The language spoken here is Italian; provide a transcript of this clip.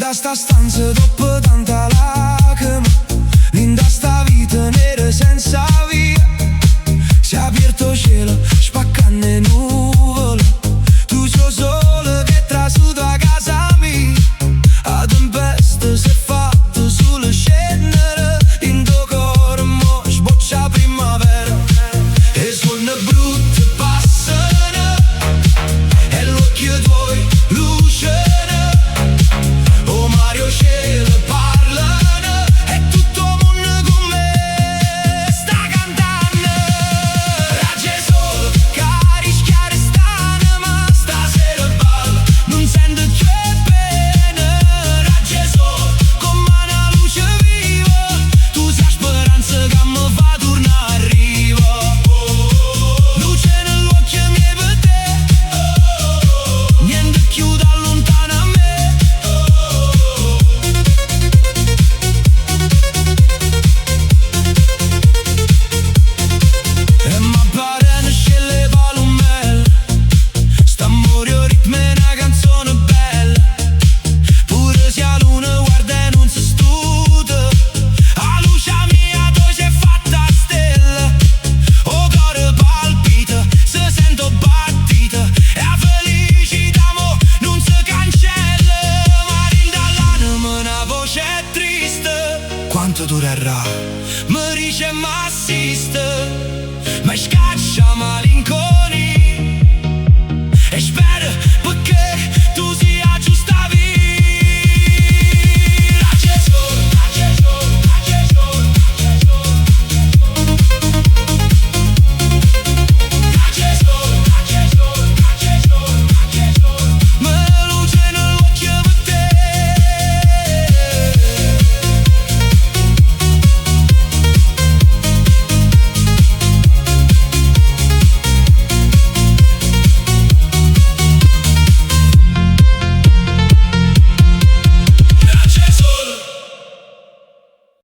da sta stanza dopo tanta lacrima, in da sta vita nera senza via. Si è aperto cielo, spaccando le nuvole. Tu so solo che trasudo a casa mia. A tempesta si è fatta sulle scendere. In tuo cuore mo sboccia primavera. E suona brutte passano, e l'occhio tuoi lucene. Oh Mario cielo parlano, e tutto mondo con me sta cantando. Raggio solo, cari schiare stanno, ma stasera ballo, non sento più pena. Raggio solo, con una luce viva, tu sei speranza che mi fa tornare a riva. Luce nell'occhio miei per te, niente più da lontano a me. E ma pare ne scelle palumelle, sta morio ritmi e una canzone bella. Pure se a luna guarda e non si stuta, a luce mia tu sei fatta stella. O cuore palpita, se sento battita, e a felicità mo non si cancella. Ma dall'anima una voce triste, quanto durerà? Mi dice ma assiste, ma scaccia